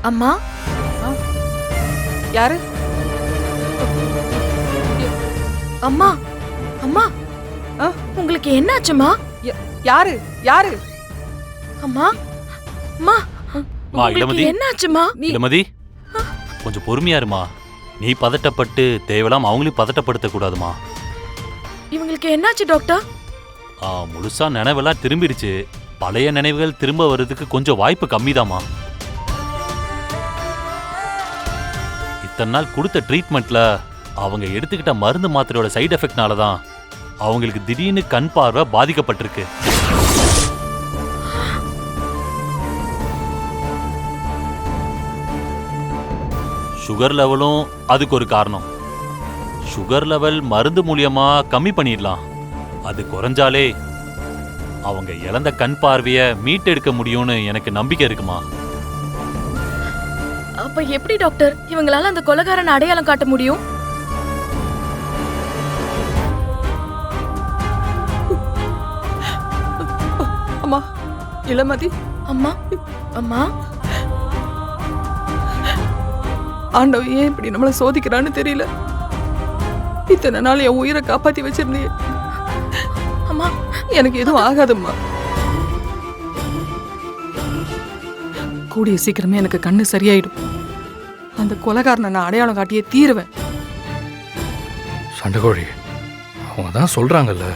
அம்மா. யாரு? அம்மா அம்மா உங்களுக்கு என்ன ஆச்சுமா? யாரு யாரு? அம்மா அம்மா இளமதி, என்ன ஆச்சுமா? இளமதி கொஞ்சம் பொறுமையா இருமா. நீ பதட்டப்பட்டு தேவலாம் அவங்களையும் பதட்டப்படுத்த கூடாதுமா. இவங்களுக்கு என்னாச்சு டாக்டர்? முழுசா நினைவெல்லாம் திரும்பிடுச்சு. பழைய நினைவுகள் திரும்ப வர்றதுக்கு கொஞ்சம் வாய்ப்பு கம்மிதாமா. இத்தனை நாள் கொடுத்த ட்ரீட்மெண்ட்ல அவங்க எடுத்துக்கிட்ட மருந்து மாத்திரையோட சைடு எஃபெக்ட்னால தான் அவங்களுக்கு திடீர்னு கண் பார்வை பாதிக்கப்பட்டிருக்கு. சுகர் லெவலும் அதுக்கு ஒரு காரணம். சுகர் லெவல் மருந்து மூலியமா கம்மி பண்ணிடலாம். அது குறைஞ்சாலே அவங்க இழந்த கண் பார்வைய மீட்டெடுக்க முடியும்னு எனக்கு நம்பிக்கை இருக்குமா. அப்ப எப்படி டாக்டர் இவங்களால அந்த கொலைகாரன் அடையாளம் காட்ட முடியும்? அம்மா இளமதி. அம்மா அம்மா ஆண்டவன் ஏன் இப்படி நம்மளை சோதிக்கிறான்னு தெரியல. இத்தனை நாள் என் உயிரை காப்பாத்தி வச்சிருந்தே. அம்மா எனக்கு எதுவும் ஆகாதும்மா. கூடிய சீக்கிரமே எனக்கு கண்ணு சரியாயிடும். அந்த கொலைகாரனை நான் அடையாளம் காட்டியே தீருவேன். சண்டைகோழி, அவங்க தான் சொல்றாங்கல்ல,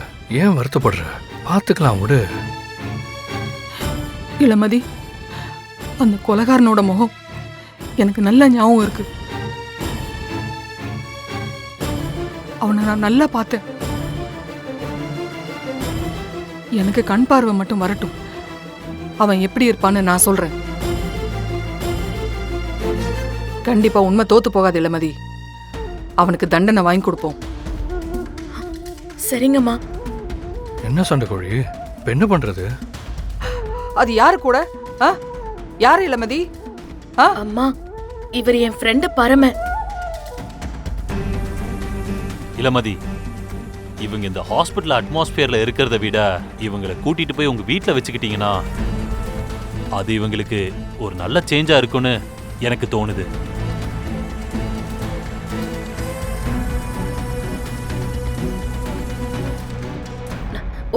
ஏன் வருத்தப்படுற? பார்த்துக்கலாம் விடு. இளமதி, அந்த கொலைகாரனோட முகம் எனக்கு நல்ல ஞாபகம் இருக்கு. அவனை நான் நல்லா பார்த்தேன். எனக்கு கண் பார்வை மட்டும் வரட்டும், அவன் எப்படி இருப்பான்னு நான் சொல்றேன். கண்டிப்பா உண்மை தோத்து போகாது இளமதி. அவனுக்கு தண்டனை வாங்கி கொடுப்போம். சரிங்கம்மா. என்ன சண்டைகோழி, இப்ப என்ன பண்றது? அது யாரு கூட? யாரு இளமதி? அம்மா இவர் என் ஃப்ரெண்டு பரம. இளமதி, இவங்க இந்த ஹாஸ்பிட்டல் அட்மாஸ்பியர்ல இருக்கிறத விட இவங்களை கூட்டிட்டு போய் உங்க வீட்டுல வச்சுக்கிட்டீங்கன்னா அது இவங்களுக்கு ஒரு நல்ல சேஞ்சா இருக்கும்னு எனக்கு தோணுது.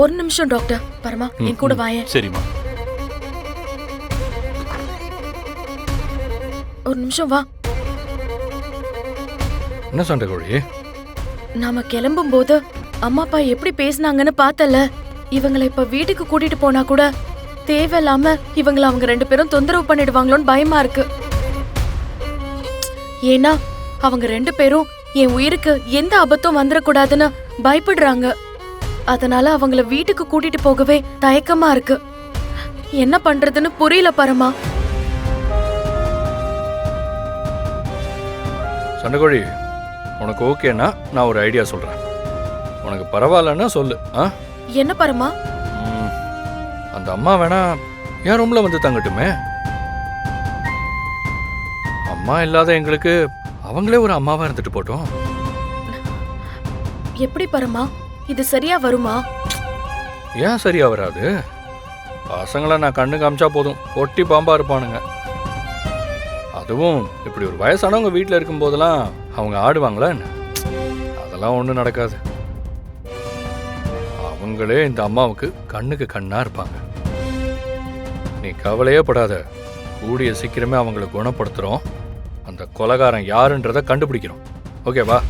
ஒரு நிமிஷம் டாக்டர். பரமா என் கூட வாயேன். சரிம்மா. ஒரு நிமிஷம் வா. என்ன சண்டைகோழி? நாம கிளம்பும் போது அம்மா அப்பா எப்படி பேசினாங்கன்னு பார்த்தல. இவங்களை இப்ப வீட்டுக்கு கூட்டிட்டு போனா கூட தேவையில்லாம இவங்களை அவங்க 2 பேரும் தொந்தரவு பண்ணிடுவாங்களோன்னு பயமா இருக்கு. ஏன்னா அவங்க 2 பேரும் என் உயிருக்கு எந்த ஆபத்தும் வந்துடக்கூடாதுன்னு பயப்படுறாங்க. அதனால அவங்கள வீட்டுக்கு கூட்டிட்டு போகவே தயக்கமா இருக்கு. என்ன பண்றதுன்னு புரியல பரமா. சண்டைகோழி, உனக்கு ஓகேன்னா நான் ஒரு ஐடியா சொல்றேன். உனக்கு பரவாயில்லன்னா சொல்லு. என்ன பரமா? அந்த அம்மா வேணா என் ரூம்ல வந்து தங்கட்டுமே. அம்மா இல்லாத எங்களுக்கு அவங்களே ஒரு அம்மாவா இருந்துட்டு போட்டோம். எப்படி பரமா, இது சரியா வருமா? ஏன் சரியா வராது? பசங்களை நான் கண்ணு காமிச்சா போதும் ஒட்டி பாம்பா இருப்பானுங்க. அதுவும் இப்படி ஒரு வயசானவங்க வீட்டில் இருக்கும் போதெல்லாம் அவங்க ஆடுவாங்களா என்ன? அதெல்லாம் ஒன்றும் நடக்காது. அவங்களே இந்த அம்மாவுக்கு கண்ணுக்கு கண்ணா இருப்பாங்க. நீ கவலையே படாத. கூடிய சீக்கிரமே அவங்களை குணப்படுத்துறோம். அந்த கொலைகாரன் யாருன்றதை கண்டுபிடிக்கிறோம். ஓகேவா?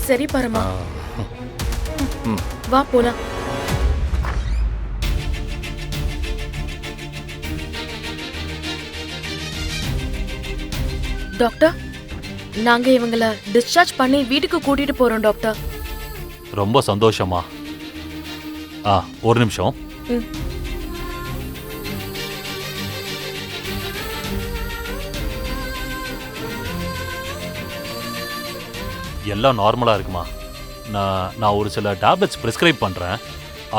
சரி பரமா, வா போலாம். டாக்டர், நாங்க இவங்கள டிஸ்சார்ஜ் பண்ணி வீட்டுக்கு கூட்டிட்டு போறோம் டாக்டர். ரொம்ப சந்தோஷமா. ஒரு நிமிஷம். எல்லாம் நார்மலா இருக்குமா? நான் ஒரு சில டேப்லெட்ஸ் பிரிஸ்கிரைப் பண்றேன்.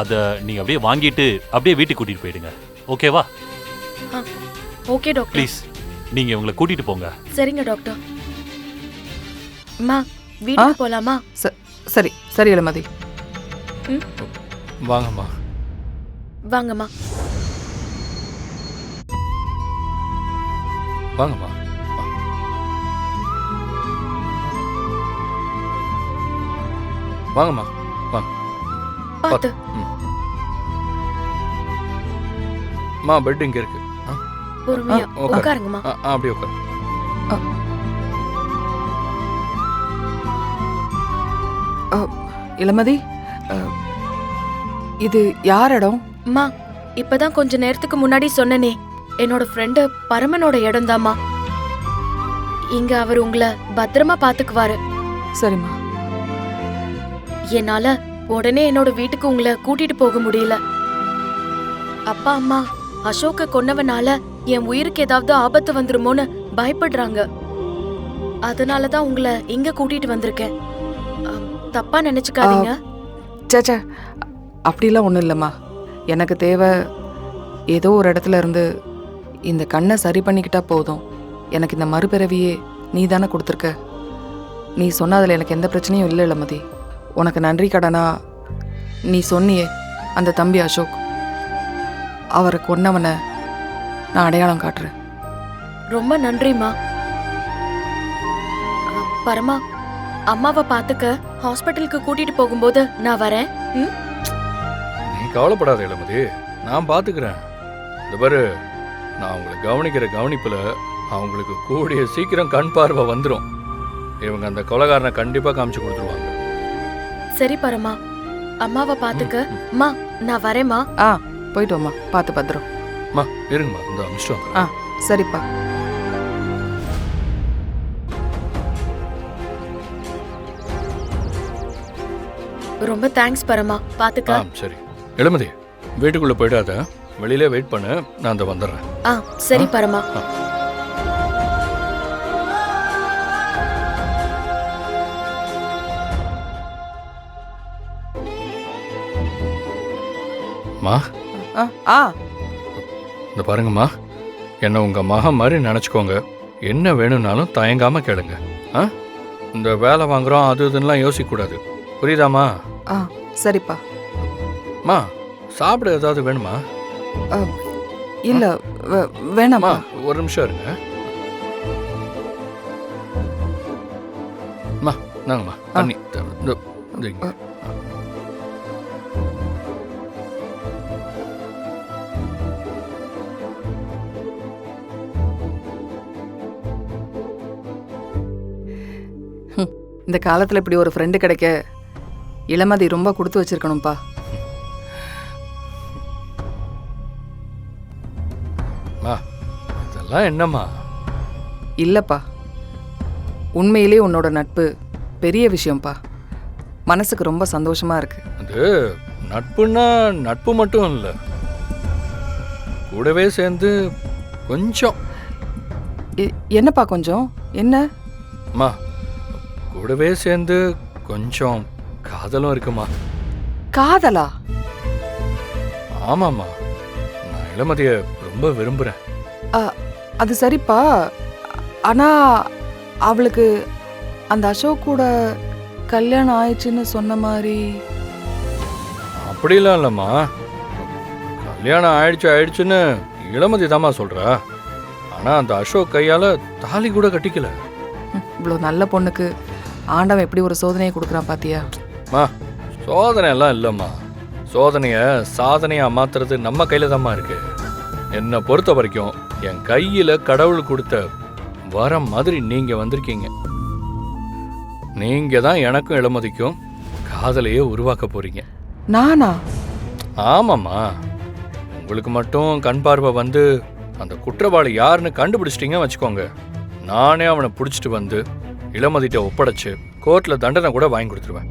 அதை நீங்க அப்படியே வாங்கிட்டு அப்படியே வீட்டுக்கு கூட்டிட்டு போயிடுங்க. ஓகேவா? Okay doctor. ப்ளீஸ் நீங்க இவங்களை கூட்டிட்டு போங்க. சரிங்க டாக்டர். அம்மா வீட்டுக்கு போலாமா? சரி சரி இளமதி. வாங்கம்மா. வாங்கம்மா. வாங்கம்மா. வாங்கம்மா. வாங்க. பார்த்து. மா பெட் இங்க இருக்கு. பொறுமையா உட்காரு. உட்காருங்கம்மா. அப்படியே உட்காரு. இளமதி, இது யார் இடம்? அம்மா, இப்பதான் கொஞ்ச நேரத்துக்கு முன்னாடி சொன்னனே, என்னோட ஃப்ரெண்டு பரமனோட இடம்தாம்மா. இங்க அவர் உங்களை பத்திரமா பாத்துக்குவாரு. சரிம்மா. என்னால உடனே என்னோட வீட்டுக்கு உங்களை கூட்டிட்டு போக முடியல. அப்பா அம்மா அசோக்க கொன்னவனால என் உயிருக்கு ஏதாவது ஆபத்து வந்துருமோன்னு பயப்படுறாங்க. அதனாலதான் உங்களை இங்க கூட்டிட்டு வந்திருக்கேன். தப்பா நினைச்சுக்காதீங்க. சேச்சே, அப்படிலாம் ஒன்றும் இல்லைம்மா. எனக்கு தேவை ஏதோ ஒரு இடத்துல இருந்து இந்த கண்ணை சரி பண்ணிக்கிட்டா போதும். எனக்கு இந்த மறுபிறவியே நீ தானே கொடுத்துருக்க. நீ சொன்னதில் எனக்கு எந்த பிரச்சனையும் இல்லை இளமதி. உனக்கு நன்றி கடனா நீ சொன்னியே அந்த தம்பி அசோக், அவரை கொன்னவனை நான் அடையாளம் காட்டுறேன். ரொம்ப நன்றிம்மா. பரமா, அம்மாவை பாத்துக்க ஹாஸ்பிட்டலுக்கு கூட்டிட்டு போகும்போது நான் வரேன். நீ கவலைப்படாத இளமதி, நான் பாத்துக்கிறேன். இந்த பாரு, நான் அவங்களை கவனிக்கிற கவனிப்புல அவங்களுக்கு கூடிய சீக்கிரம் கண் பார்வை வந்துடும். இவங்க அந்த கொலைகாரனை கண்டிப்பா காமிச்சு கொடுத்துருவாங்க. சரி பரமா, அம்மாவை பாத்துக்க. அம்மா, நான் வரேம்மா. போயிட்டு வாம்மா, பார்த்து பத்திரம். மா இருங்கம்மா, இந்த அமிஷ்டம். சரிப்பா. ரொம்ப தேங்க்ஸ் பரமா, பாத்துக்க. சரி இளமதி, வீட்டுக்குள்ள போயிடாத, வெளியிலே வெயிட் பண்ணு, நான் அந்த வந்துடுறேன். சரி பரமா. மா, இந்த பாருங்கம்மா, என்ன உங்க மகன் மாதிரி நினைச்சுக்கோங்க. என்ன வேணும்னாலும் தயங்காம கேளுங்க. இந்த வேலை வாங்குறோம் அது இதுன்னெலாம் யோசிக்க கூடாது, புரியுதாமா? சரிப்பா. மா, சாப்பிட ஏதாவது வேணுமா? இல்ல வேணாமா. ஒரு நிமிஷம் இருங்க. மா நாங்கம்மா, தண்ணி இங்க. இந்த காலத்துல இப்படி ஒரு ஃப்ரெண்டு கிடைக்க இளமதி ரொம்ப கொடுத்து வச்சிருக்கணும்ப்பா. இதெல்லாம் என்னம்மா? இல்லப்பா, உண்மையிலே உன்னோட நட்பு பெரிய விஷயம்ப்பா. மனசுக்கு ரொம்ப சந்தோஷமா இருக்கு. அது நட்புன்னா நட்பு மட்டும் இல்லை, கூடவே சேர்ந்து கொஞ்சம். என்னப்பா கொஞ்சம்? என்ன? அம்மா, கூடவே சேர்ந்து கொஞ்சம் காதலும் இருக்குமா. காதலா? ஆமாம்மா, நான் இளமதியை ரொம்ப விரும்புகிறேன். அது சரிப்பா, ஆனா அவளுக்கு அந்த அசோக் கூட கல்யாணம் ஆயிடுச்சுன்னு சொன்ன மாதிரி. அப்படிலாம் இல்லைம்மா, கல்யாணம் ஆயிடுச்சுன்னு இளமதி தாம்மா சொல்கிறா. ஆனால் அந்த அசோக் கையால் தாலி கூட கட்டிக்கல. இவ்வளோ நல்ல பொண்ணுக்கு ஆண்டவன் எப்படி ஒரு சோதனையை கொடுக்குறான் பாத்தியா? மா, சோதனை எல்லாம் இல்லைம்மா, சோதனையை சாதனையாக மாத்துறது நம்ம கையில் தாம்மா இருக்கு. என்னை பொறுத்த வரைக்கும் என் கையில் கடவுள் கொடுத்த வரம் மாதிரி நீங்கள் வந்திருக்கீங்க. நீங்கள் தான் எனக்கும் இளமதிக்கும் காதலையே உருவாக்க போறீங்க. நானா? ஆமாம்மா, உங்களுக்கு மட்டும் கண் பார்வை வந்து அந்த குற்றவாளி யாருன்னு கண்டுபிடிச்சிட்டிங்க வச்சுக்கோங்க, நானே அவனை பிடிச்சிட்டு வந்து இளமதிட்ட ஒப்படைச்சு கோர்ட்டில் தண்டனை கூட வாங்கி கொடுத்துருவேன்.